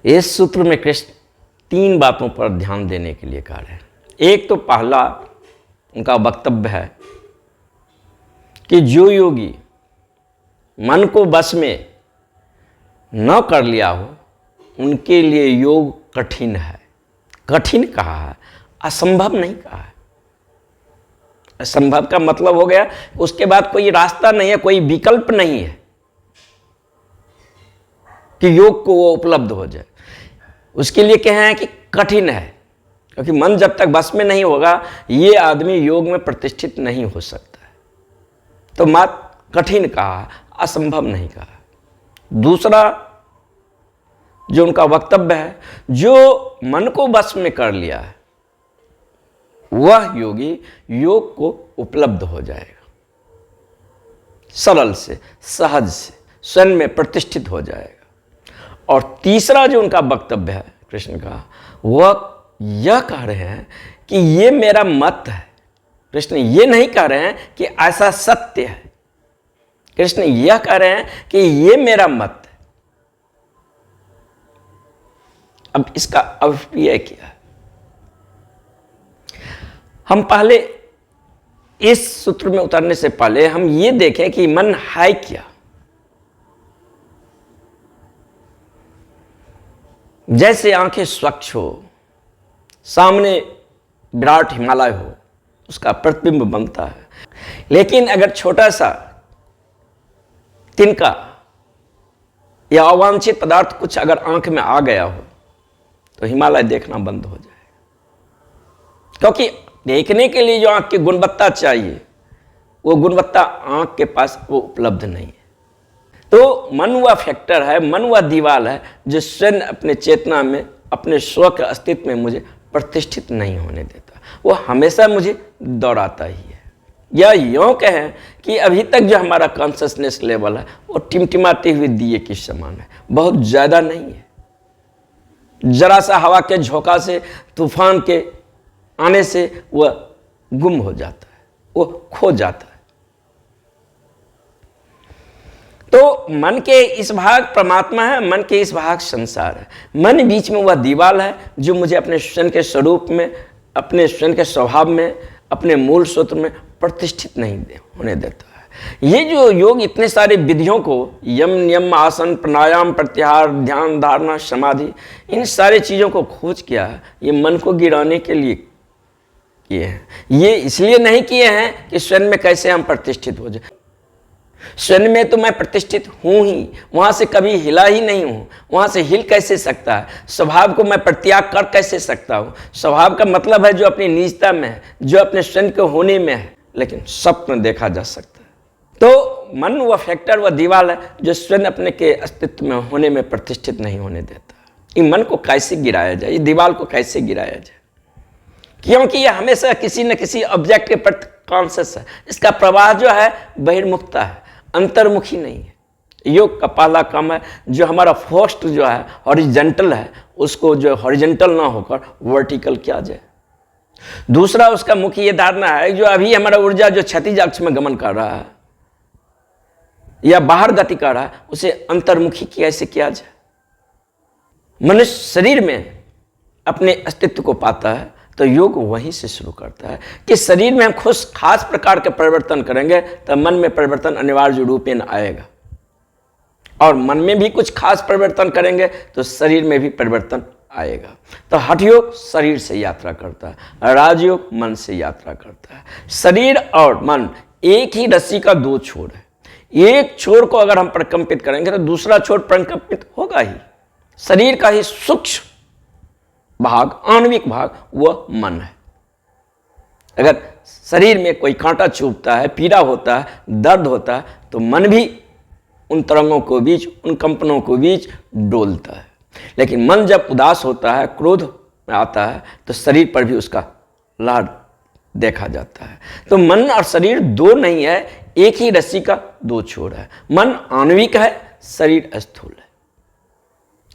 इस सूत्र में कृष्ण 3 बातों पर ध्यान देने के लिए कह रहे हैं। एक तो पहला उनका वक्तव्य है कि जो योगी मन को बस में न कर लिया हो उनके लिए योग कठिन है। कठिन कहा है, असंभव नहीं कहा है। असंभव का मतलब हो गया उसके बाद कोई रास्ता नहीं है, कोई विकल्प नहीं है कि योग को वो उपलब्ध हो जाए। उसके लिए कहे हैं कि कठिन है, क्योंकि मन जब तक बस में नहीं होगा ये आदमी योग में प्रतिष्ठित नहीं हो सकता है। तो मात कठिन कहा, असंभव नहीं कहा। दूसरा जो उनका वक्तव्य है, जो मन को बस में कर लिया है वह योगी योग को उपलब्ध हो जाएगा, सरल से, सहज से, स्वयं में प्रतिष्ठित हो जाएगा। और तीसरा जो उनका वक्तव्य है कृष्ण का, वह यह कह रहे हैं कि ये मेरा मत है। कृष्ण ये नहीं कह रहे हैं कि ऐसा सत्य है, कृष्ण यह कह रहे हैं कि ये मेरा मत है। अब इसका अभिप्राय क्या है? हम पहले इस सूत्र में उतरने से पहले हम ये देखें कि मन है क्या। जैसे आंखें स्वच्छ हो, सामने विराट हिमालय हो, उसका प्रतिबिंब बनता है। लेकिन अगर छोटा सा तिनका या अवांछित पदार्थ कुछ अगर आंख में आ गया हो तो हिमालय देखना बंद हो जाएगा, क्योंकि देखने के लिए जो आंख की गुणवत्ता चाहिए वो गुणवत्ता आंख के पास वो उपलब्ध नहीं है। तो मन वह फैक्टर है, मन वह दीवार है जो स्वयं अपने चेतना में, अपने स्व के अस्तित्व में मुझे प्रतिष्ठित नहीं होने देता। वो हमेशा मुझे दौड़ाता ही है। या यूँ कहें कि अभी तक जो हमारा कॉन्शसनेस लेवल है वो टिमटिमाते हुए दिए के समान है, बहुत ज़्यादा नहीं है। जरा सा हवा के झोंका से, तूफान के आने से वह गुम हो जाता है, वो खो जाता है। तो मन के इस भाग परमात्मा है, मन के इस भाग संसार है। मन बीच में वह दीवार है जो मुझे अपने स्वयं के स्वरूप में, अपने स्वयं के स्वभाव में, अपने मूल सूत्र में प्रतिष्ठित नहीं होने देता है। ये जो योग इतने सारे विधियों को, यम नियम आसन प्राणायाम प्रत्याहार ध्यान धारणा समाधि, इन सारे चीज़ों को खोज किया है, ये मन को गिराने के लिए किए हैं। ये इसलिए नहीं किए हैं कि स्वयं में कैसे हम प्रतिष्ठित हो जाए। स्वयं में तो मैं प्रतिष्ठित हूँ ही, वहाँ से कभी हिला ही नहीं हूँ, वहाँ से हिल कैसे सकता है। स्वभाव को मैं परित्याग कर कैसे सकता हूँ। स्वभाव का मतलब है जो अपनी निजता में है, जो अपने स्वयं के होने में है, लेकिन स्वप्न देखा जा सकता है। तो मन वह फैक्टर, वह दीवार है जो स्वयं अपने के अस्तित्व में होने में प्रतिष्ठित नहीं होने देता। ये मन को कैसे गिराया जाए, ये दीवार को कैसे गिराया जाए, क्योंकि यह हमेशा किसी न किसी ऑब्जेक्ट के प्रति कॉन्शियस है। इसका प्रवाह जो है बहिर्मुखता है, अंतर्मुखी नहीं है। योग का पहला काम है जो हमारा फोस्ट जो है हॉरिजेंटल है, उसको जो हॉरिजेंटल ना होकर वर्टिकल किया जाए। दूसरा उसका मुख्य ये धारणा है जो अभी हमारा ऊर्जा जो क्षैतिज अक्ष में गमन कर रहा है या बाहर गति कर रहा है, उसे अंतर्मुखी कैसे किया जाए। मनुष्य शरीर में अपने अस्तित्व को पाता है तो योग वहीं से शुरू करता है कि शरीर में हम खुद खास प्रकार के परिवर्तन करेंगे तो मन में परिवर्तन अनिवार्य रूपेण आएगा, और मन में भी कुछ खास परिवर्तन करेंगे तो शरीर में भी परिवर्तन आएगा। तो हठ योग शरीर से यात्रा करता है, राजयोग मन से यात्रा करता है। शरीर और मन एक ही रस्सी का 2 छोर है। एक छोर को अगर हम प्रकंपित करेंगे तो दूसरा छोर प्रकंपित होगा ही। शरीर का ही सूक्ष्म भाग, आणविक भाग, वह मन है। अगर शरीर में कोई कांटा चुभता है, पीड़ा होता है, दर्द होता है, तो मन भी उन तरंगों को बीच, उन कंपनों को बीच डोलता है। लेकिन मन जब उदास होता है, क्रोध में आता है, तो शरीर पर भी उसका लाड देखा जाता है। तो मन और शरीर 2 नहीं है, एक ही रस्सी का 2 छोर है। मन आणविक है, शरीर स्थूल है।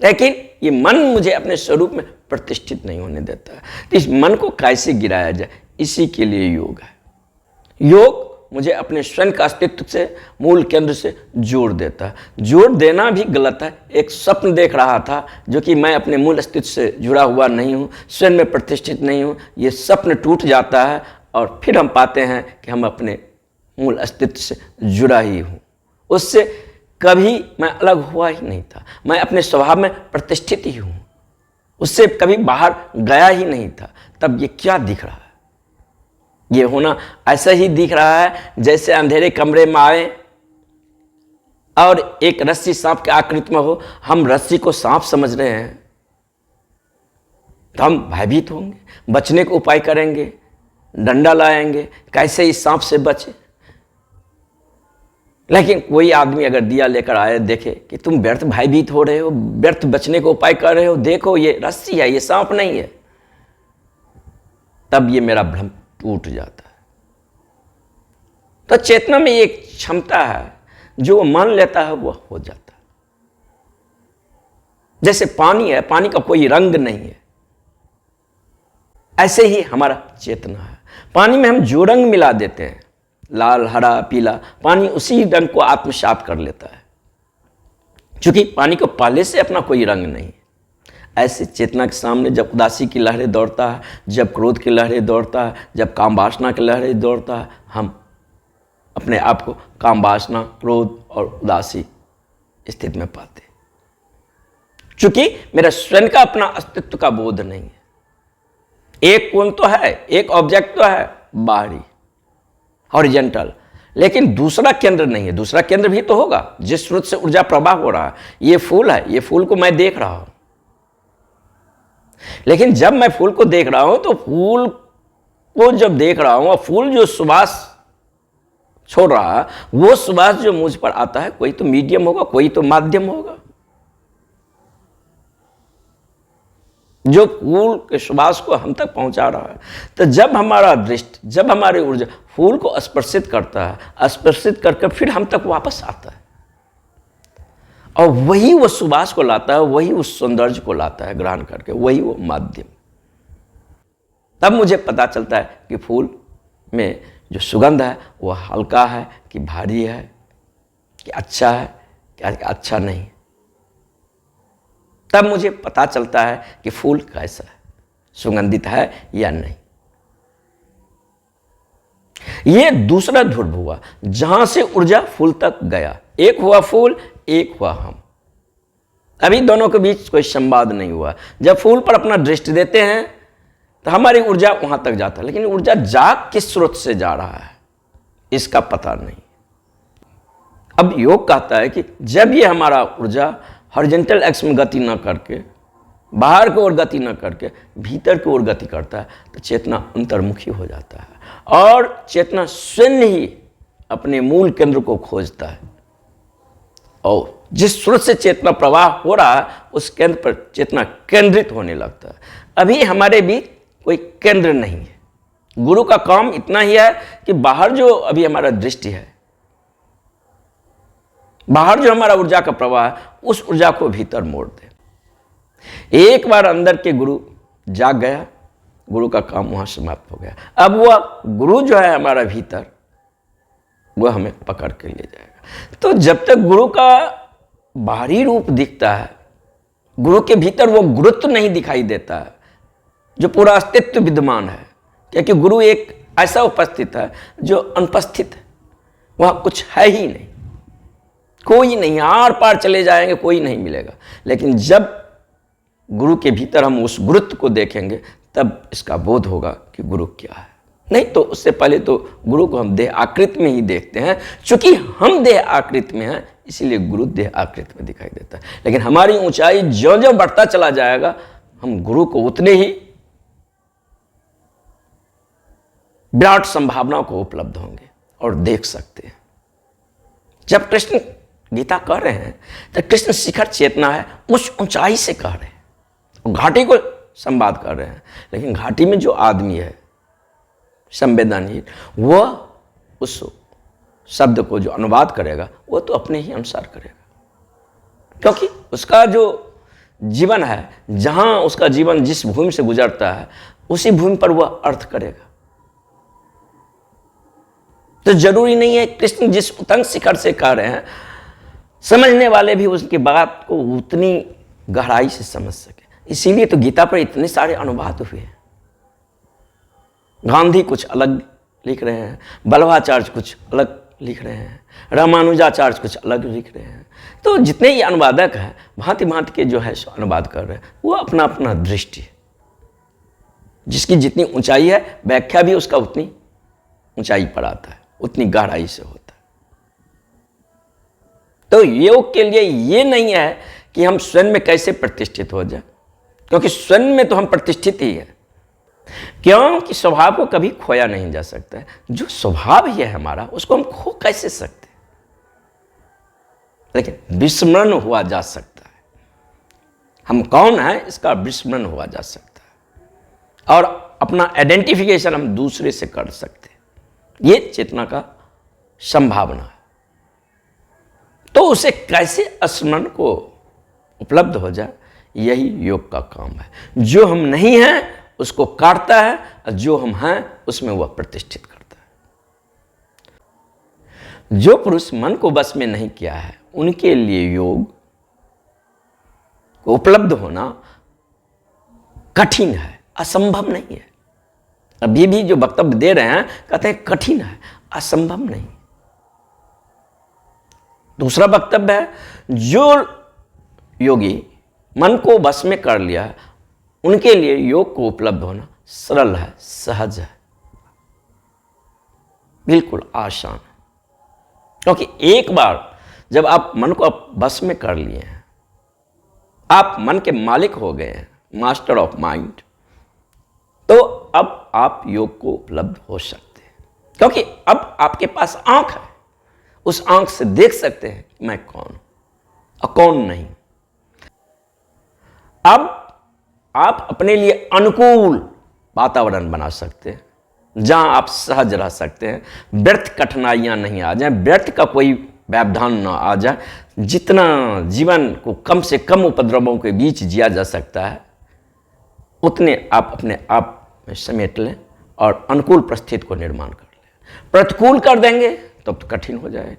लेकिन ये मन मुझे अपने स्वरूप में प्रतिष्ठित नहीं होने देता है। तो इस मन को कैसे गिराया जाए, इसी के लिए योग है। योग मुझे अपने स्वयं का अस्तित्व से, मूल केंद्र से जोड़ देता है। जोड़ देना भी गलत है। एक स्वप्न देख रहा था जो कि मैं अपने मूल अस्तित्व से जुड़ा हुआ नहीं हूँ, स्वयं में प्रतिष्ठित नहीं हूँ। ये स्वप्न टूट जाता है और फिर हम पाते हैं कि हम अपने मूल अस्तित्व से जुड़ा ही हूँ। उससे कभी मैं अलग हुआ ही नहीं था। मैं अपने स्वभाव में प्रतिष्ठित ही हूँ, उससे कभी बाहर गया ही नहीं था। तब ये क्या दिख रहा है? ये होना ऐसा ही दिख रहा है जैसे अंधेरे कमरे में आए और एक रस्सी सांप के आकृति में हो। हम रस्सी को सांप समझ रहे हैं तो हम भयभीत होंगे, बचने का उपाय करेंगे, डंडा लाएंगे, कैसे इस सांप से बचे। लेकिन कोई आदमी अगर दिया लेकर आए, देखे कि तुम व्यर्थ भयभीत हो रहे हो, व्यर्थ बचने का उपाय कर रहे हो, देखो ये रस्सी है, ये सांप नहीं है, तब ये मेरा भ्रम टूट जाता है। तो चेतना में एक क्षमता है, जो वो मान लेता है वो हो जाता है। जैसे पानी है, पानी का कोई रंग नहीं है, ऐसे ही हमारा चेतना है। पानी में हम जो रंग मिला देते हैं, लाल, हरा, पीला, पानी उसी रंग को आत्मसात कर लेता है, क्योंकि पानी को पहले से अपना कोई रंग नहीं। ऐसे चेतना के सामने जब उदासी की लहरें दौड़ता है, जब क्रोध की लहरें दौड़ता है, जब काम वासना की लहरें दौड़ता है, हम अपने आप को काम वासना, क्रोध और उदासी स्थिति में पाते, क्योंकि मेरा स्वयं का अपना अस्तित्व का बोध नहीं है। एक कोण तो है, एक ऑब्जेक्ट तो है बाहरी, हॉरिजॉन्टल, लेकिन दूसरा केंद्र नहीं है। दूसरा केंद्र भी तो होगा जिस स्रोत से ऊर्जा प्रवाह हो रहा है। ये फूल है, ये फूल को मैं देख रहा हूं, लेकिन जब मैं फूल को देख रहा हूं तो फूल को जब देख रहा हूं और फूल जो सुवास छोड़ रहा है, वो सुवास जो मुझ पर आता है, कोई तो मीडियम होगा, कोई तो माध्यम होगा जो फूल के सुवास को हम तक पहुंचा रहा है। तो जब हमारा दृष्टि, जब हमारी ऊर्जा फूल को स्पर्शित करता है, स्पर्शित करके फिर हम तक वापस आता है और वही वो सुवास को लाता है, वही उस सौंदर्य को लाता है ग्रहण करके, वही वो माध्यम। तब मुझे पता चलता है कि फूल में जो सुगंध है वो हल्का है कि भारी है, कि अच्छा है कि अच्छा नहीं। तब मुझे पता चलता है कि फूल कैसा है, सुगंधित है या नहीं। यह दूसरा ध्रुव हुआ जहां से ऊर्जा फूल तक गया। एक हुआ फूल, एक हुआ हम। अभी दोनों के बीच कोई संवाद नहीं हुआ। जब फूल पर अपना दृष्टि देते हैं तो हमारी ऊर्जा वहां तक जाता है, लेकिन ऊर्जा जा किस स्रोत से जा रहा है इसका पता नहीं। अब योग कहता है कि जब ये हमारा ऊर्जा हॉरिजॉन्टल एक्स में गति न करके, बाहर की ओर गति न करके भीतर की ओर गति करता है, तो चेतना अंतर्मुखी हो जाता है और चेतना स्वयं ही अपने मूल केंद्र को खोजता है और जिस स्रोत से चेतना प्रवाह हो रहा है उस केंद्र पर चेतना केंद्रित होने लगता है। अभी हमारे बीच कोई केंद्र नहीं है। गुरु का काम इतना ही है कि बाहर जो अभी हमारा दृष्टि है, बाहर जो हमारा ऊर्जा का प्रवाह है, उस ऊर्जा को भीतर मोड़ दे। एक बार अंदर के गुरु जाग गया, गुरु का काम वहां समाप्त हो गया। अब वह गुरु जो है हमारा भीतर, वह हमें पकड़ के ले जाएगा। तो जब तक गुरु का बाहरी रूप दिखता है, गुरु के भीतर वो गुरुत्व नहीं दिखाई देता है जो पूरा अस्तित्व विद्यमान है, क्योंकि गुरु एक ऐसा उपस्थित है जो अनुपस्थित है, वह कुछ है ही नहीं, कोई नहीं, आर पार चले जाएंगे कोई नहीं मिलेगा। लेकिन जब गुरु के भीतर हम उस गुरुत्व को देखेंगे तब इसका बोध होगा कि गुरु क्या है। नहीं तो उससे पहले तो गुरु को हम देह आकृति में ही देखते हैं। चूंकि हम देह आकृति में हैं इसीलिए गुरु देह आकृति में दिखाई देता है। लेकिन हमारी ऊंचाई ज्यों ज्यों बढ़ता चला जाएगा हम गुरु को उतने ही विराट संभावनाओं को उपलब्ध होंगे और देख सकते हैं। जब कृष्ण गीता कह रहे हैं तो कृष्ण शिखर चेतना है, उस ऊंचाई से कह रहे हैं, घाटी को संवाद कर रहे हैं। लेकिन घाटी में जो आदमी है संवेदनहीन, वह उस शब्द को जो अनुवाद करेगा वो तो अपने ही अनुसार करेगा, क्योंकि उसका जो जीवन है, जहां उसका जीवन जिस भूमि से गुजरता है उसी भूमि पर वह अर्थ करेगा। तो जरूरी नहीं है कृष्ण जिस उतंग शिखर से कह रहे हैं समझने वाले भी उसकी बात को उतनी गहराई से समझ सके। इसीलिए तो गीता पर इतने सारे अनुवाद हुए हैं। गांधी कुछ अलग लिख रहे हैं, बल्लभाचार्य कुछ अलग लिख रहे हैं, रामानुजाचार्य कुछ अलग लिख रहे हैं। तो जितने ही अनुवादक हैं भांति भांति के जो है सो अनुवाद कर रहे हैं, वो अपना अपना दृष्टि है। जिसकी जितनी ऊंचाई है व्याख्या भी उसका उतनी ऊंचाई पर आता है, उतनी गहराई से होता है। तो योग के लिए ये नहीं है कि हम स्वयं में कैसे प्रतिष्ठित हो जाए, क्योंकि स्वयं में तो हम प्रतिष्ठित ही हैं। क्योंकि स्वभाव को कभी खोया नहीं जा सकता है। जो स्वभाव ही है हमारा उसको हम खो कैसे सकते हैं, लेकिन विस्मरण हुआ जा सकता है। हम कौन हैं इसका विस्मरण हुआ जा सकता है और अपना आइडेंटिफिकेशन हम दूसरे से कर सकते हैं। ये चेतना का संभावना है। तो उसे कैसे स्मरण को उपलब्ध हो जाए, यही योग का काम है। जो हम नहीं हैं उसको काटता है और जो हम हैं उसमें वह प्रतिष्ठित करता है। जो पुरुष मन को बस में नहीं किया है उनके लिए योग को उपलब्ध होना कठिन है, असंभव नहीं है। अभी भी जो वक्तव्य दे रहे हैं कहते हैं कठिन है, असंभव नहीं। दूसरा वक्तव्य है जो योगी मन को बस में कर लिया है उनके लिए योग को उपलब्ध होना सरल है, सहज है, बिल्कुल आसान है। क्योंकि एक बार जब आप मन को बस में कर लिए हैं, आप मन के मालिक हो गए हैं, मास्टर ऑफ माइंड, तो अब आप योग को उपलब्ध हो सकते हैं। क्योंकि अब आपके पास आंख है, उस आंख से देख सकते हैं कि मैं कौन और कौन नहीं। अब आप अपने लिए अनुकूल वातावरण बना सकते हैं जहां आप सहज रह सकते हैं, व्यर्थ कठिनाइयां नहीं आ जाए, व्यर्थ का कोई व्यवधान ना आ जाए। जितना जीवन को कम से कम उपद्रवों के बीच जिया जा सकता है उतने आप अपने आप में समेट लें और अनुकूल परिस्थिति को निर्माण कर लें। प्रतिकूल कर देंगे तब तो कठिन हो जाएगी।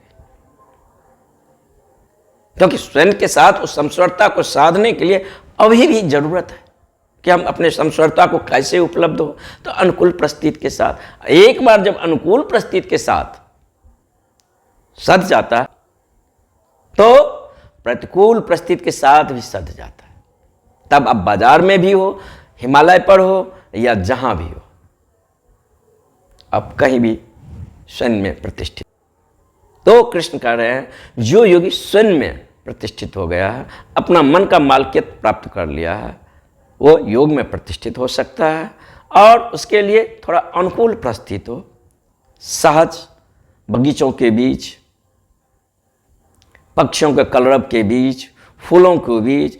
क्योंकि स्वयं के साथ उस समस्वरता को साधने के लिए अभी भी जरूरत है कि हम अपने समस्वरता को कैसे उपलब्ध हो। तो अनुकूल परिस्थिति के साथ, एक बार जब अनुकूल परिस्थिति के साथ सध जाता है तो प्रतिकूल परिस्थिति के साथ भी सध जाता है। तब अब बाजार में भी हो, हिमालय पर हो या जहां भी हो, अब कहीं भी स्वयं में प्रतिष्ठित। तो कृष्ण कह रहे हैं जो योगी स्वयं में प्रतिष्ठित हो गया है, अपना मन का मालकियत प्राप्त कर लिया है, वो योग में प्रतिष्ठित हो सकता है और उसके लिए थोड़ा अनुकूल परिस्थिति हो, सहज, बगीचों के बीच, पक्षियों के कलरव के बीच, फूलों के बीच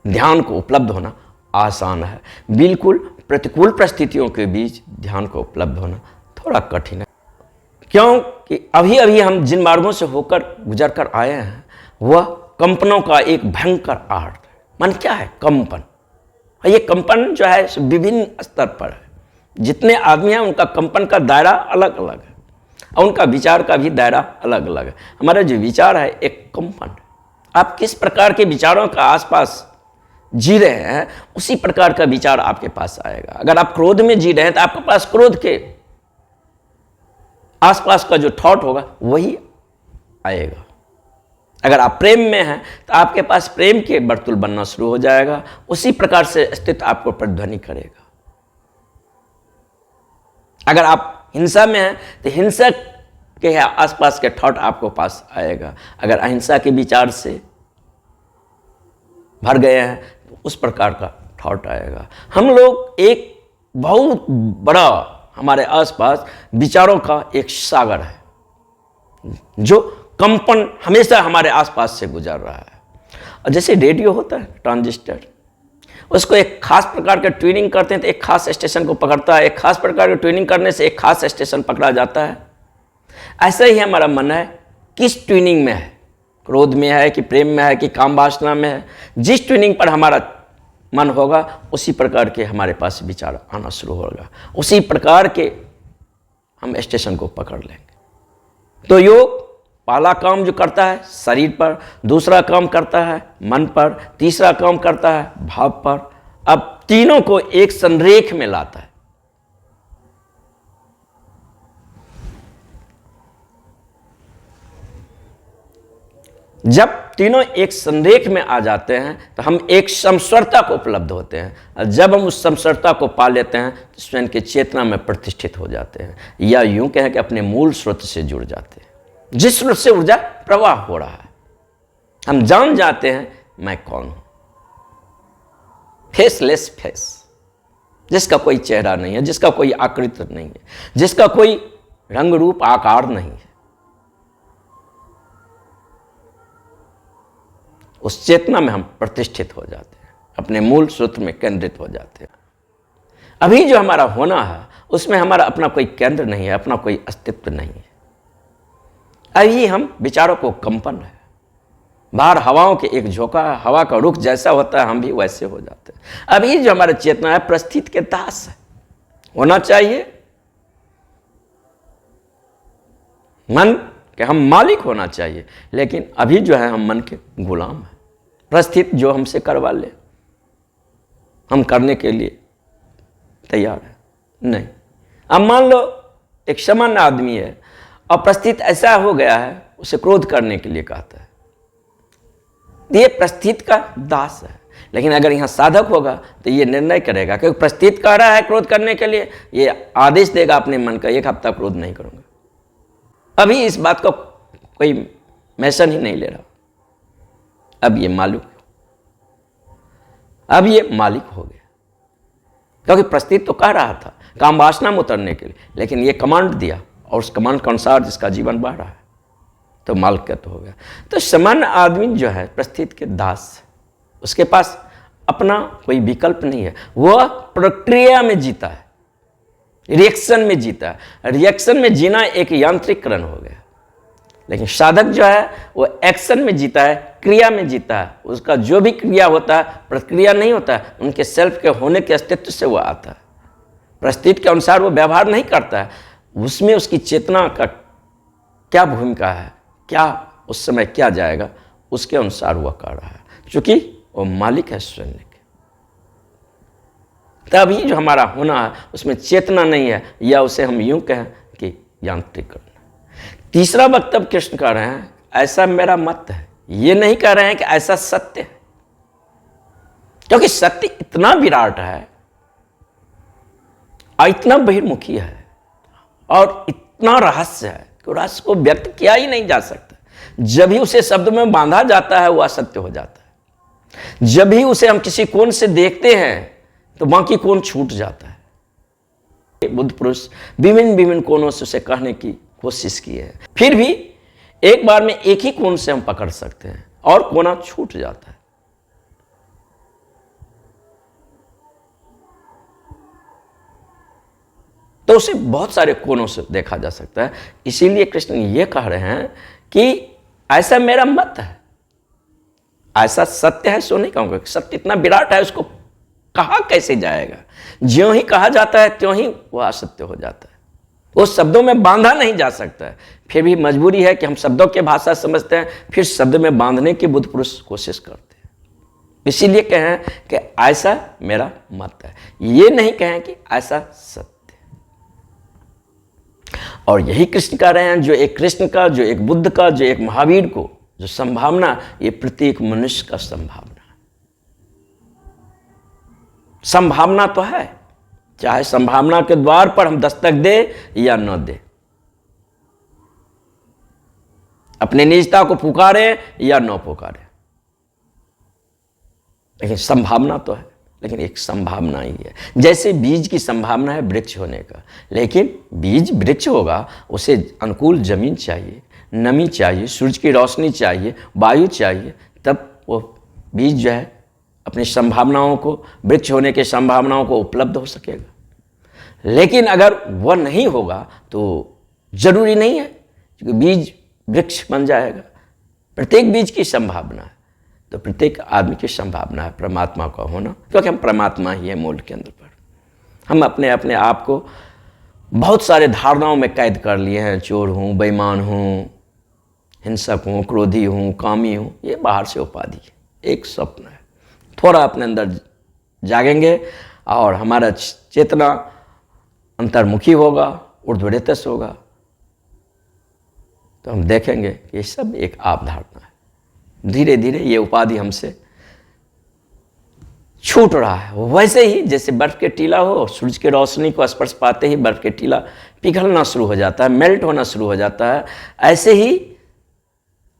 ध्यान को उपलब्ध होना आसान है। बिल्कुल प्रतिकूल परिस्थितियों के बीच ध्यान को उपलब्ध होना थोड़ा कठिन है। क्योंकि अभी अभी हम जिन मार्गों से होकर गुजर कर आए हैं वह कंपनों का एक भयंकर आहट है। मन क्या है? कंपन। ये कंपन जो है विभिन्न स्तर पर है। जितने आदमी हैं उनका कंपन का दायरा अलग अलग है और उनका विचार का भी दायरा अलग अलग है। हमारा जो विचार है एक कंपन, आप किस प्रकार के विचारों का आसपास जी रहे हैं उसी प्रकार का विचार आपके पास आएगा। अगर आप क्रोध में जी रहे हैं तो आपके पास क्रोध के आसपास का जो थॉट होगा वही आएगा। अगर आप प्रेम में हैं तो आपके पास प्रेम के वर्तुल बनना शुरू हो जाएगा, उसी प्रकार से अस्तित्व आपको प्रतिध्वनि करेगा। अगर आप हिंसा में हैं तो हिंसक के आसपास के थॉट आपको पास आएगा। अगर अहिंसा के विचार से भर गए हैं तो उस प्रकार का थॉट आएगा। हम लोग एक बहुत बड़ा हमारे आसपास विचारों का एक सागर है जो कंपन हमेशा हमारे आसपास से गुजर रहा है। और जैसे रेडियो होता है ट्रांजिस्टर, उसको एक खास प्रकार के ट्यूनिंग करते हैं तो एक खास स्टेशन को पकड़ता है, एक खास प्रकार की ट्यूनिंग करने से एक खास स्टेशन पकड़ा जाता है। ऐसा ही हमारा मन है, किस ट्यूनिंग में है, क्रोध में है कि प्रेम में है कि काम वासना में है। जिस ट्यूनिंग पर हमारा मन होगा उसी प्रकार के हमारे पास विचार आना शुरू होगा, उसी प्रकार के हम स्टेशन को पकड़ लेंगे। तो योग पहला काम जो करता है शरीर पर, दूसरा काम करता है मन पर, तीसरा काम करता है भाव पर, अब तीनों को एक संरेख में लाता है। जब तीनों एक संरेख में आ जाते हैं तो हम एक समस्वरता को उपलब्ध होते हैं, और जब हम उस समस्वरता को पा लेते हैं तो स्वयं की चेतना में प्रतिष्ठित हो जाते हैं, या यूं कहें कि अपने मूल स्रोत से जुड़ जाते हैं, जिस स्रोत से ऊर्जा प्रवाह हो रहा है। हम जान जाते हैं मैं कौन हूं, फेसलेस फेस, जिसका कोई चेहरा नहीं है, जिसका कोई आकृति नहीं है, जिसका कोई रंग रूप आकार नहीं है। उस चेतना में हम प्रतिष्ठित हो जाते हैं, अपने मूल सूत्र में केंद्रित हो जाते हैं। अभी जो हमारा होना है उसमें हमारा अपना कोई केंद्र नहीं है, अपना कोई अस्तित्व नहीं है। अभी हम विचारों को कंपन है, बाहर हवाओं के एक झोंका है, हवा का रुख जैसा होता है हम भी वैसे हो जाते हैं। अभी जो हमारा चेतना है परिस्थिति के दास है, होना चाहिए मन के हम मालिक होना चाहिए, लेकिन अभी जो है हम मन के गुलाम हैं। परिस्थिति जो हमसे करवा ले हम करने के लिए तैयार है नहीं। अब मान लो एक सामान्य आदमी है और परिस्थिति ऐसा हो गया है, उसे क्रोध करने के लिए कहता है, ये परिस्थिति का दास है। लेकिन अगर यहाँ साधक होगा तो ये निर्णय करेगा, क्योंकि परिस्थिति कह रहा है क्रोध करने के लिए, ये आदेश देगा अपने मन का, एक हफ्ता क्रोध नहीं करूंगा। अभी इस बात को कोई मैसन ही नहीं ले रहा, अब ये मालिक हो गया, क्योंकि परिस्थिति तो कह रहा था काम वासना में उतरने के लिए, लेकिन ये कमांड दिया और उस कमांड के अनुसार जिसका जीवन बढ़ रहा है तो मालिक तो हो गया। तो सामान्य आदमी जो है परिस्थिति के दास, उसके पास अपना कोई विकल्प नहीं है, वह प्रक्रिया में जीता है, रिएक्शन में जीता है। रिएक्शन में जीना एक यांत्रिकरण हो गया, लेकिन साधक जो है वो एक्शन में जीता है, क्रिया में जीता है। उसका जो भी क्रिया होता है प्रक्रिया नहीं होता है, उनके सेल्फ के होने के अस्तित्व से वो आता है। परिस्थिति के अनुसार वो व्यवहार नहीं करता है, उसमें उसकी चेतना का क्या भूमिका है, क्या उस समय क्या जाएगा, उसके अनुसार वह कर रहा है, क्योंकि वो मालिक है स्वयं के। तभी जो हमारा होना है उसमें चेतना नहीं है, या उसे हम यूं कहें कि यांत्रिकरण। तीसरा वक्तव्य कृष्ण कह रहे हैं ऐसा मेरा मत है, ये नहीं कह रहे हैं कि ऐसा सत्य है, क्योंकि सत्य इतना विराट है और इतना बहिर्मुखी है और इतना रहस्य है कि रहस्य को व्यक्त किया ही नहीं जा सकता। जब भी उसे शब्द में बांधा जाता है वो असत्य हो जाता है। जब भी उसे हम किसी कोण से देखते हैं तो बाकी कोण छूट जाता है। बुद्ध पुरुष विभिन्न कोणों से उसे कहने की कोशिश की है, फिर भी एक बार में एक ही कोण से हम पकड़ सकते हैं और कोना छूट जाता है। तो उसे बहुत सारे कोणों से देखा जा सकता है। इसीलिए कृष्ण ये कह रहे हैं कि ऐसा मेरा मत है, ऐसा सत्य है सो नहीं कहूंगा। सत्य इतना विराट है, उसको कहा कैसे जाएगा। ज्यों ही कहा जाता है त्यों ही वह असत्य हो जाता है, वो शब्दों में बांधा नहीं जा सकता है। फिर भी मजबूरी है कि हम शब्दों के भाषा समझते हैं, फिर शब्द में बांधने की बुद्ध पुरुष कोशिश करते हैं। इसीलिए कहें कि ऐसा मेरा मत है, ये नहीं कहें कि ऐसा सत्य। और यही कृष्ण कह रहे हैं, जो एक कृष्ण का, जो एक बुद्ध का, जो एक महावीर को जो संभावना, ये प्रत्येक मनुष्य का संभावना है। संभावना तो है, चाहे संभावना के द्वार पर हम दस्तक दे या न दे, अपने निजता को पुकारे या न पुकारे, लेकिन संभावना तो है। लेकिन एक संभावना ही है, जैसे बीज की संभावना है वृक्ष होने का, लेकिन बीज वृक्ष होगा उसे अनुकूल जमीन चाहिए, नमी चाहिए, सूरज की रोशनी चाहिए, वायु चाहिए, तब वो बीज जो है अपनी संभावनाओं को, वृक्ष होने की संभावनाओं को उपलब्ध हो सकेगा। लेकिन अगर वह नहीं होगा तो जरूरी नहीं है क्योंकि बीज वृक्ष बन जाएगा। प्रत्येक बीज की संभावना है, तो प्रत्येक आदमी की संभावना है परमात्मा का होना, क्योंकि हम परमात्मा ही है मूल के अंदर पर। हम अपने आप को बहुत सारे धारणाओं में कैद कर लिए हैं, चोर हूँ, बेईमान हूँ, हिंसक हूँ, क्रोधी हूँ, कामी हूँ। ये बाहर से उपाधि है, एक स्वप्न है। थोड़ा अपने अंदर जागेंगे और हमारा चेतना अंतर्मुखी होगा, ऊर्ध्वरेतस होगा, तो हम देखेंगे कि ये सब एक अवधारणा है। धीरे धीरे ये उपाधि हमसे छूट रहा है। वैसे ही जैसे बर्फ के टीला हो, सूरज की रोशनी को स्पर्श पाते ही बर्फ के टीला पिघलना शुरू हो जाता है, मेल्ट होना शुरू हो जाता है। ऐसे ही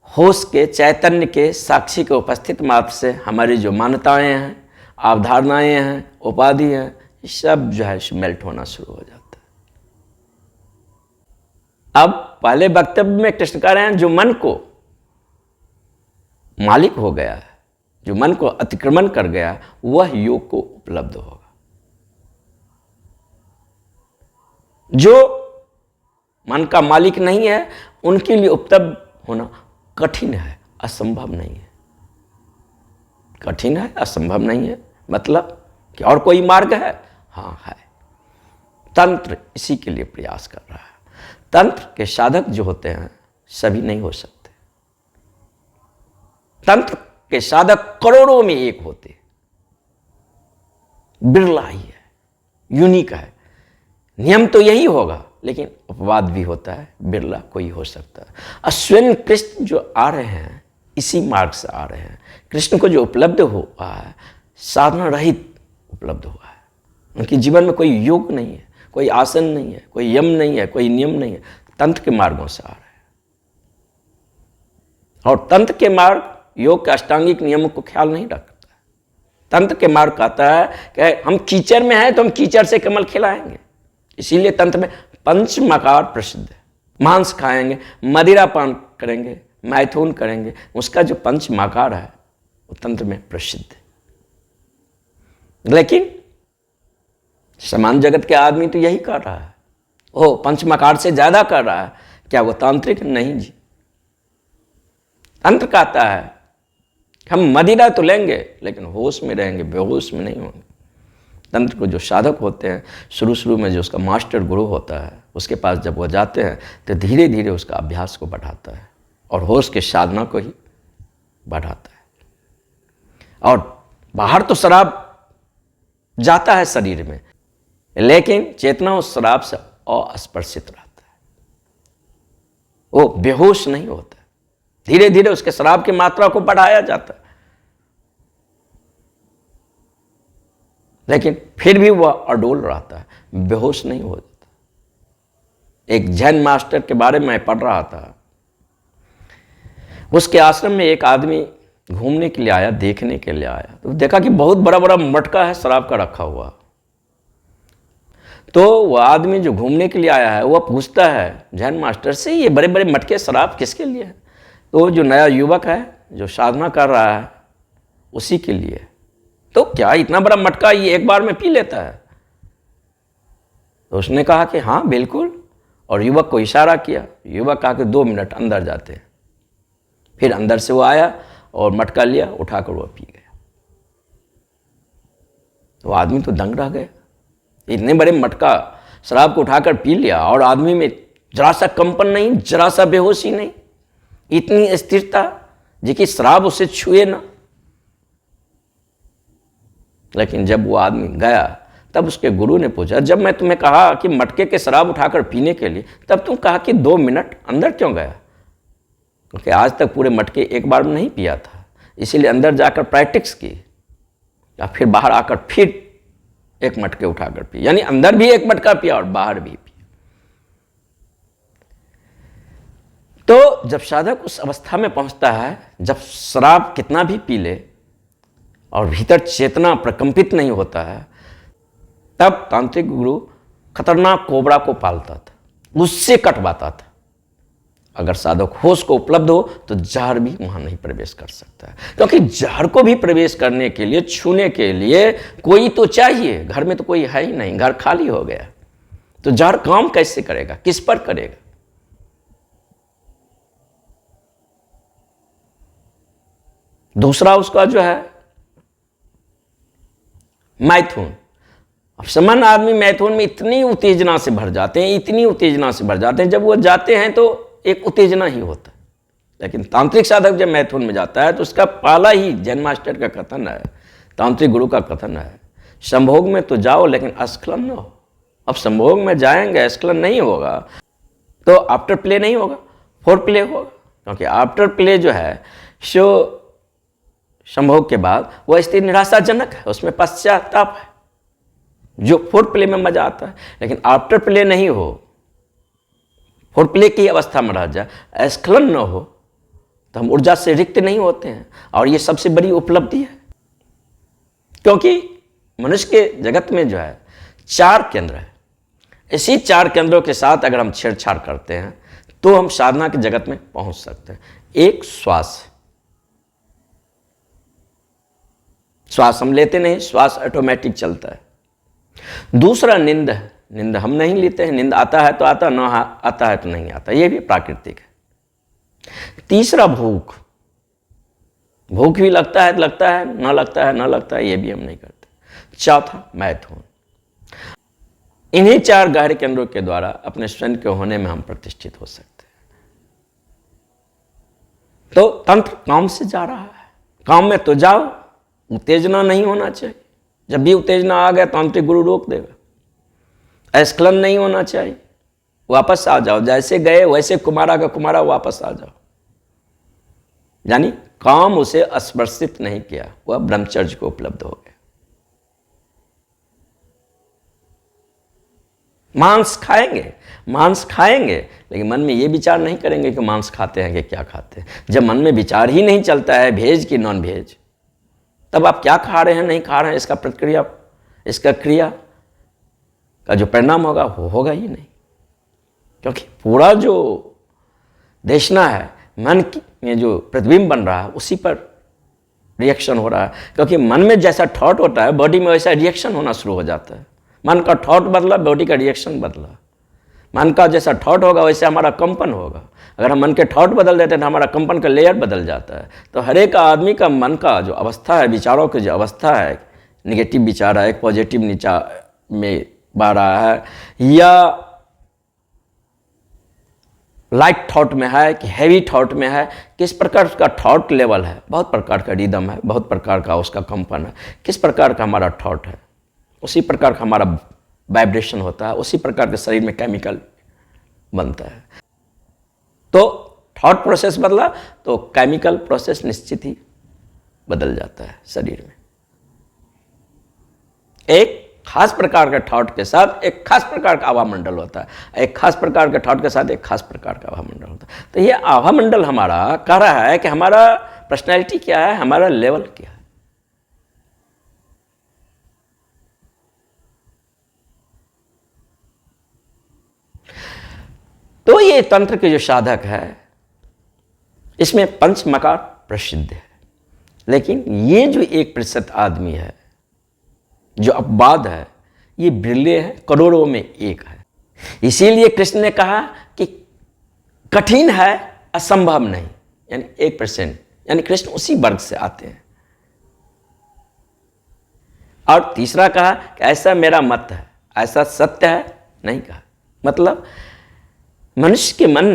होश के, चैतन्य के, साक्षी के उपस्थित मात्र से हमारी जो मान्यताएं हैं, अवधारणाएं हैं, उपाधि हैं, ये सब जो है मेल्ट होना शुरू हो जाता है। अब पहले वक्तव्य में कृष्ण कह रहे हैं, जो मन को मालिक हो गया है, जो मन को अतिक्रमण कर गया, वह योग को उपलब्ध होगा। जो मन का मालिक नहीं है, उनके लिए उपलब्ध होना कठिन है, असंभव नहीं है। कठिन है, असंभव नहीं है, मतलब कि और कोई मार्ग है? हाँ है। तंत्र इसी के लिए प्रयास कर रहा है। तंत्र के साधक जो होते हैं सभी नहीं हो सकते। तंत्र के साधक करोड़ों में एक होते, बिरला ही है, यूनिक है। नियम तो यही होगा, लेकिन अपवाद भी होता है, बिरला कोई हो सकता है। और स्वयं कृष्ण जो आ रहे हैं इसी मार्ग से आ रहे हैं। कृष्ण को जो उपलब्ध हुआ है, साधना रहित उपलब्ध हुआ है। उनके जीवन में कोई योग नहीं है, कोई आसन नहीं है, कोई यम नहीं है, कोई नियम नहीं है, तंत्र के मार्गों से आ रहे हैं। और तंत्र के मार्ग योग के अष्टांगिक नियमों को ख्याल नहीं रखता। तंत्र के मार्ग कहता है कि हम कीचड़ में हैं तो हम कीचड़ से कमल खिलाएंगे। इसीलिए तंत्र में पंच मकार प्रसिद्ध है। मांस खाएंगे, मदिरा पान करेंगे, मैथुन करेंगे, उसका जो पंच मकार है वो तंत्र में प्रसिद्ध है। लेकिन समान जगत के आदमी तो यही कर रहा है, वो पंच मकार से ज्यादा कर रहा है। क्या वो तांत्रिक? नहीं जी। तंत्र कहता है हम मदिरा तो लेंगे लेकिन होश में रहेंगे, बेहोश में नहीं होंगे। तंत्र को जो साधक होते हैं, शुरू में जो उसका मास्टर गुरु होता है, उसके पास जब वो जाते हैं तो धीरे धीरे उसका अभ्यास को बढ़ाता है और होश के साधना को ही बढ़ाता है। और बाहर तो शराब जाता है शरीर में, लेकिन चेतना उस शराब से अस्पर्शित रहता है, वो बेहोश नहीं होता। धीरे धीरे उसके शराब की मात्रा को बढ़ाया जाता है, लेकिन फिर भी वह अडोल रहता है, बेहोश नहीं हो जाता। एक जैन मास्टर के बारे में पढ़ रहा था। उसके आश्रम में एक आदमी घूमने के लिए आया, देखने के लिए आया, तो देखा कि बहुत बड़ा बड़ा मटका है शराब का रखा हुआ। तो वह आदमी जो घूमने के लिए आया है वह पूछता है जैन मास्टर से, ये बड़े बड़े मटके शराब किसके लिए है? तो जो नया युवक है जो साधना कर रहा है उसी के लिए। तो क्या इतना बड़ा मटका ये एक बार में पी लेता है? तो उसने कहा कि हाँ बिल्कुल, और युवक को इशारा किया। युवक कहा कि 2 मिनट अंदर जाते हैं। फिर अंदर से वो आया और मटका लिया, उठाकर वो पी गया। तो आदमी तो दंग रह गया, इतने बड़े मटका शराब को उठाकर पी लिया और आदमी में जरा सा कंपन नहीं, जरा सा बेहोशी नहीं, इतनी स्थिरता जी कि शराब उसे छुए ना। लेकिन जब वो आदमी गया तब उसके गुरु ने पूछा, जब मैं तुम्हें कहा कि मटके के शराब उठाकर पीने के लिए, तब तुम कहा कि 2 मिनट, अंदर क्यों गया? क्योंकि आज तक पूरे मटके एक बार में नहीं पिया था, इसीलिए अंदर जाकर प्रैक्टिस की, या फिर बाहर आकर फिर एक मटके उठाकर पी, यानी अंदर भी एक मटका पिया और बाहर भी पिया। तो जब साधक उस अवस्था में पहुंचता है, जब शराब कितना भी पी ले और भीतर चेतना प्रकंपित नहीं होता है, तब तांत्रिक गुरु खतरनाक कोबरा को पालता था, उससे कटवाता था। अगर साधक होश को उपलब्ध हो तो जहर भी वहां नहीं प्रवेश कर सकता है, क्योंकि जहर को भी प्रवेश करने के लिए, छूने के लिए कोई तो चाहिए। घर में तो कोई है ही नहीं, घर खाली हो गया, तो जहर काम कैसे करेगा, किस पर करेगा? दूसरा उसका जो है मैथुन, अब सामान्य आदमी मैथुन में इतनी उत्तेजना से भर जाते हैं, इतनी उत्तेजना से भर जाते हैं, जब वो जाते हैं तो एक उत्तेजना ही होता है। लेकिन तांत्रिक साधक जब मैथुन में जाता है तो उसका पहला ही जैन मास्टर का कथन है, तांत्रिक गुरु का कथन है, संभोग में तो जाओ लेकिन अस्खलन न हो। अब संभोग में जाएंगे, अस्खलन नहीं होगा तो आफ्टर प्ले नहीं होगा, फोर प्ले होगा। क्योंकि आफ्टर प्ले जो है सो संभोग के बाद वह स्थिति निराशाजनक है, उसमें पश्चाताप है, जो फोर्थ प्ले में मजा आता है। लेकिन आफ्टर प्ले नहीं हो, फोर्थ प्ले की अवस्था में रह जाए, स्खलन न हो, तो हम ऊर्जा से रिक्त नहीं होते हैं। और ये सबसे बड़ी उपलब्धि है, क्योंकि मनुष्य के जगत में जो है 4 केंद्र है। इसी 4 केंद्रों के साथ अगर हम छेड़छाड़ करते हैं तो हम साधना के जगत में पहुंच सकते हैं। एक श्वास, श्वास हम लेते नहीं, श्वास ऑटोमेटिक चलता है। दूसरा नींद है, नींद हम नहीं लेते हैं, नींद आता है तो आता, ना आता है तो नहीं आता, ये भी प्राकृतिक है। तीसरा भूख, भूख भी लगता है तो लगता है, ना लगता है ना लगता है, ये भी हम नहीं करते। चौथा मैथुन। इन्हीं 4 गहरे केंद्रों के द्वारा अपने स्वयं के होने में हम प्रतिष्ठित हो सकते हैं। तो तंत्र काम से जा रहा है, काम में तो जाओ, उत्तेजना नहीं होना चाहिए। जब भी उत्तेजना आ गया तांत्रिक गुरु रोक देगा। अस्खलन नहीं होना चाहिए, वापस आ जाओ, जैसे गए वैसे कुमारा का कुमारा वापस आ जाओ। यानी काम उसे स्पर्शित नहीं किया, वह ब्रह्मचर्य को उपलब्ध हो गया। मांस खाएंगे, मांस खाएंगे, लेकिन मन में ये विचार नहीं करेंगे कि मांस खाते हैं कि क्या खाते हैं। जब मन में विचार ही नहीं चलता है भेज कि नॉन भेज, तब आप क्या खा रहे हैं नहीं खा रहे हैं, इसका प्रक्रिया, इसका क्रिया का जो परिणाम होगा वो होगा ही नहीं। क्योंकि पूरा जो देशना है, मन में जो प्रतिबिंब बन रहा है उसी पर रिएक्शन हो रहा है। क्योंकि मन में जैसा थॉट होता है बॉडी में वैसा रिएक्शन होना शुरू हो जाता है। मन का थॉट बदला, बॉडी का रिएक्शन बदला। मन का जैसा थॉट होगा वैसे हमारा कंपन होगा। अगर हम मन के थॉट बदल देते हैं तो हमारा कंपन का लेयर बदल जाता है। तो हर एक आदमी का मन का जो अवस्था है, विचारों की जो अवस्था है, निगेटिव विचार है, एक पॉजिटिव विचार में बह रहा है, या लाइट थॉट में है कि हैवी थॉट में है, किस प्रकार उसका थॉट लेवल है। बहुत प्रकार का रिदम है, बहुत प्रकार का उसका कंपन है। किस प्रकार का हमारा थॉट है उसी प्रकार का हमारा वाइब्रेशन होता है, उसी प्रकार के शरीर में केमिकल बनता है। तो थॉट प्रोसेस बदला तो केमिकल प्रोसेस निश्चित ही बदल जाता है शरीर में। एक खास प्रकार के थॉट के साथ एक खास प्रकार का आभा मंडल होता है, एक खास प्रकार के थॉट के साथ एक खास प्रकार का आभा मंडल होता है। तो ये आभा मंडल हमारा कह रहा है कि हमारा पर्सनैलिटी क्या है, हमारा लेवल क्या है। तो ये तंत्र के जो साधक है इसमें पंचमकार प्रसिद्ध है। लेकिन ये जो 1% आदमी है जो अपवाद है, ये बिरले हैं, करोड़ों में एक है। इसीलिए कृष्ण ने कहा कि कठिन है, असंभव नहीं, यानी 1%, यानी कृष्ण उसी वर्ग से आते हैं। और तीसरा कहा कि ऐसा मेरा मत है, ऐसा सत्य है, नहीं कहा। मतलब मनुष्य के मन,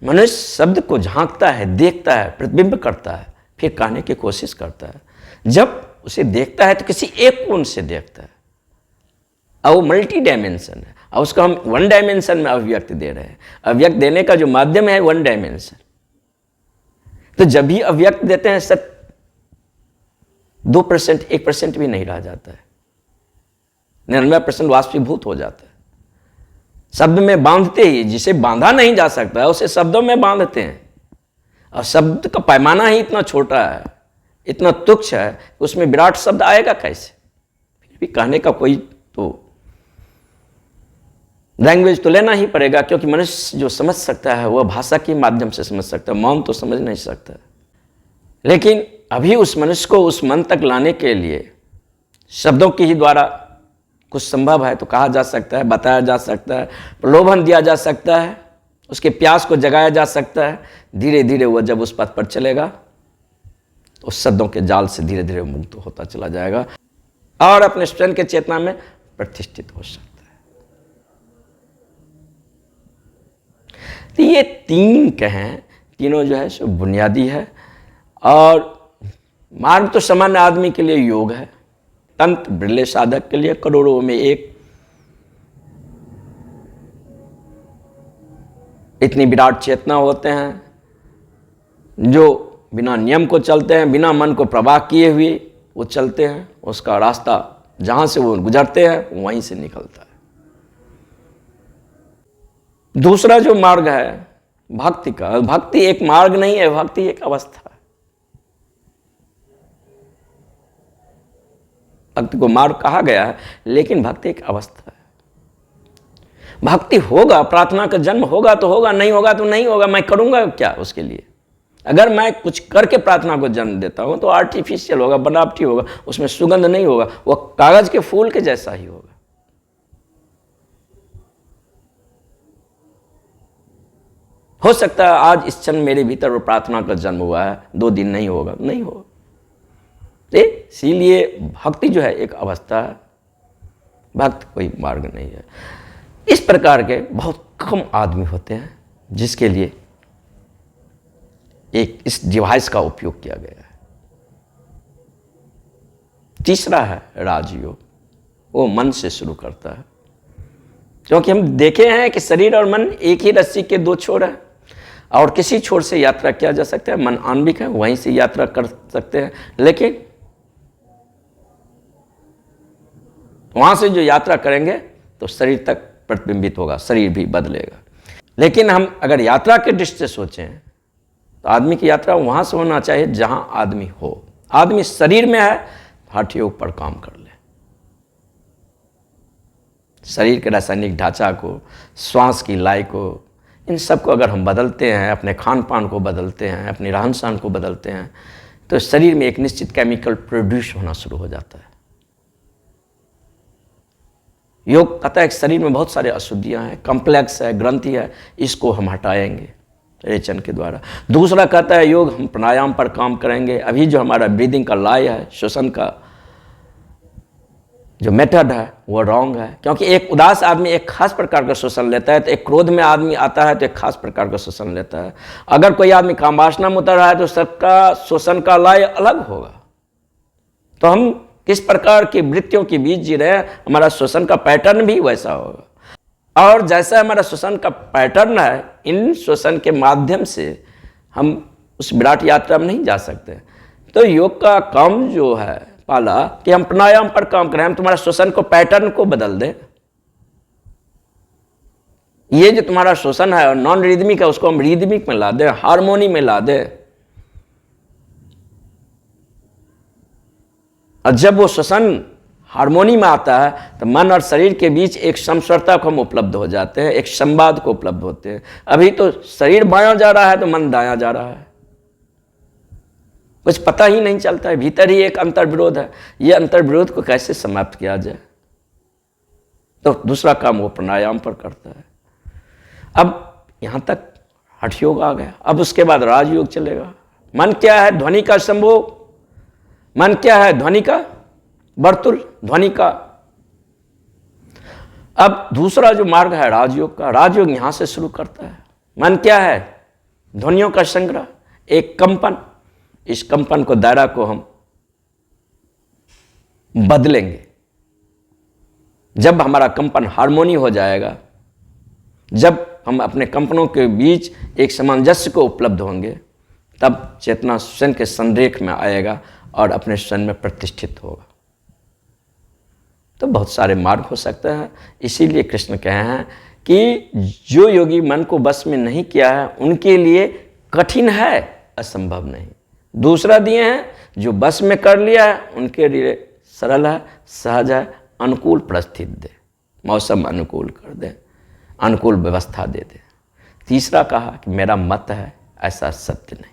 मनुष्य शब्द को झांकता है, देखता है, प्रतिबिंब करता है, फिर कहने की कोशिश करता है। जब उसे देखता है तो किसी एक कोण से देखता है, और वो मल्टी डायमेंशन है, और उसको हम 1 डायमेंशन में अभिव्यक्ति दे रहे हैं। अभिव्यक्त देने का जो माध्यम है 1 डायमेंशन। तो जब भी अभिव्यक्त देते हैं सत्य 2%, 1% भी नहीं रह जाता है, 99% वाष्पीभूत हो जाता है। शब्द में बांधते ही, जिसे बांधा नहीं जा सकता उसे शब्दों में बांधते हैं। और शब्द का पैमाना ही इतना छोटा है, इतना तुच्छ है, उसमें विराट शब्द आएगा कैसे। फिर भी कहने का कोई तो लैंग्वेज तो लेना ही पड़ेगा, क्योंकि मनुष्य जो समझ सकता है वह भाषा के माध्यम से समझ सकता है, मौन तो समझ नहीं सकता। लेकिन अभी उस मनुष्य को उस मन तक लाने के लिए शब्दों के ही द्वारा कुछ संभव है तो कहा जा सकता है, बताया जा सकता है, प्रलोभन दिया जा सकता है, उसके प्यास को जगाया जा सकता है। धीरे धीरे वह जब उस पथ पर चलेगा उस शब्दों के जाल से धीरे धीरे मुक्त होता चला जाएगा। और अपने स्वयं के चेतना में प्रतिष्ठित हो सकता है। तो ये तीन कहें, तीनों जो है सो बुनियादी है। और मार्ग तो सामान्य आदमी के लिए योग है, तंत्र बिरले साधक के लिए करोड़ों में एक। इतनी विराट चेतना होते हैं जो बिना नियम को चलते हैं, बिना मन को प्रवाह किए हुए वो चलते हैं। उसका रास्ता जहां से वो गुजरते हैं वहीं से निकलता है। दूसरा जो मार्ग है भक्ति का, भक्ति एक मार्ग नहीं है, भक्ति एक अवस्था है। भक्ति को मार्ग कहा गया है, लेकिन भक्ति एक अवस्था है। भक्ति होगा, प्रार्थना का जन्म होगा तो होगा, नहीं होगा तो नहीं होगा। मैं करूंगा क्या उसके लिए? अगर मैं कुछ करके प्रार्थना को जन्म देता हूं तो आर्टिफिशियल होगा, बनावटी होगा, उसमें सुगंध नहीं होगा, वो कागज के फूल के जैसा ही होगा। हो सकता है आज इस क्षण मेरे भीतर वो प्रार्थना का जन्म हुआ है, 2 दिन नहीं होगा, नहीं होगा। इसीलिए भक्ति जो है एक अवस्था है, भक्ति कोई मार्ग नहीं है। इस प्रकार के बहुत कम आदमी होते हैं जिसके लिए एक इस डिवाइस का उपयोग किया गया है। तीसरा है राजयोग, वो मन से शुरू करता है। क्योंकि हम देखे हैं कि शरीर और मन एक ही रस्सी के 2 छोर हैं, और किसी छोर से यात्रा किया जा सकता है। मन आणविक है, वहीं से यात्रा कर सकते हैं, लेकिन वहां से जो यात्रा करेंगे तो शरीर तक प्रतिबिंबित होगा, शरीर भी बदलेगा। लेकिन हम अगर यात्रा के दृष्टि से सोचें तो आदमी की यात्रा वहां से होना चाहिए जहां आदमी हो। आदमी शरीर में है, हठ योग पर काम कर ले। शरीर के रासायनिक ढांचा को, श्वास की लय को, इन सब को अगर हम बदलते हैं, अपने खान पान को बदलते हैं, अपने रहन सहन को बदलते हैं, तो शरीर में एक निश्चित केमिकल प्रोड्यूस होना शुरू हो जाता है। योग कहता है कि शरीर में बहुत सारे अशुद्धियां हैं, कॉम्प्लेक्स है, ग्रंथि है, इसको हम हटाएंगे रेचन के द्वारा। दूसरा कहता है योग हम प्राणायाम पर काम करेंगे। अभी जो हमारा ब्रीदिंग का लय है, श्वसन का जो मेथड है वो रॉन्ग है। क्योंकि एक उदास आदमी एक खास प्रकार का श्वसन लेता है, तो एक क्रोध में आदमी आता है तो एक खास प्रकार का श्वसन लेता है। अगर कोई आदमी कामवासना में उतर रहा है तो सबका श्वसन का लय अलग होगा। तो हम किस प्रकार की वृत्तियों के बीच जी रहे हैं, हमारा श्वसन का पैटर्न भी वैसा होगा। और जैसा हमारा श्वसन का पैटर्न है, इन श्वसन के माध्यम से हम उस विराट यात्रा में नहीं जा सकते। तो योग का काम जो है पाला कि हम प्राणायाम पर काम करें, हम तुम्हारा श्वसन को पैटर्न को बदल दें। ये जो तुम्हारा श्वसन है नॉन रिदमिक है, उसको हम रिदमिक में ला दें, हार्मोनी में ला दें। और जब वो श्वसन हार्मोनी में आता है तो मन और शरीर के बीच एक समस्वरता को हम उपलब्ध हो जाते हैं, एक संवाद को उपलब्ध होते हैं। अभी तो शरीर बायां जा रहा है तो मन दायां जा रहा है, कुछ पता ही नहीं चलता है। भीतर ही एक अंतर्विरोध है। ये अंतर्विरोध को कैसे समाप्त किया जाए, तो दूसरा काम वो प्राणायाम पर करता है। अब यहां तक हठ योग आ गया। अब उसके बाद राजयोग चलेगा। मन क्या है? ध्वनि का संभोग। मन क्या है? ध्वनि का वर्तुल, ध्वनि का। अब दूसरा जो मार्ग है राजयोग का, राजयोग यहां से शुरू करता है। मन क्या है? ध्वनियों का संग्रह, एक कंपन। इस कंपन को, दायरा को हम बदलेंगे। जब हमारा कंपन हार्मोनी हो जाएगा, जब हम अपने कंपनों के बीच एक सामंजस्य को उपलब्ध होंगे, तब चेतना स्वयं के संरेख में आएगा और अपने स्वयं में प्रतिष्ठित होगा। तो बहुत सारे मार्ग हो सकते हैं। इसीलिए कृष्ण कहे हैं कि जो योगी मन को बस में नहीं किया है उनके लिए कठिन है, असंभव नहीं। दूसरा दिए हैं जो बस में कर लिया है उनके लिए सरल है, सहज है, अनुकूल परिस्थिति दे, मौसम अनुकूल कर दे, अनुकूल व्यवस्था दे दे। तीसरा कहा कि मेरा मत है, ऐसा सत्य नहीं।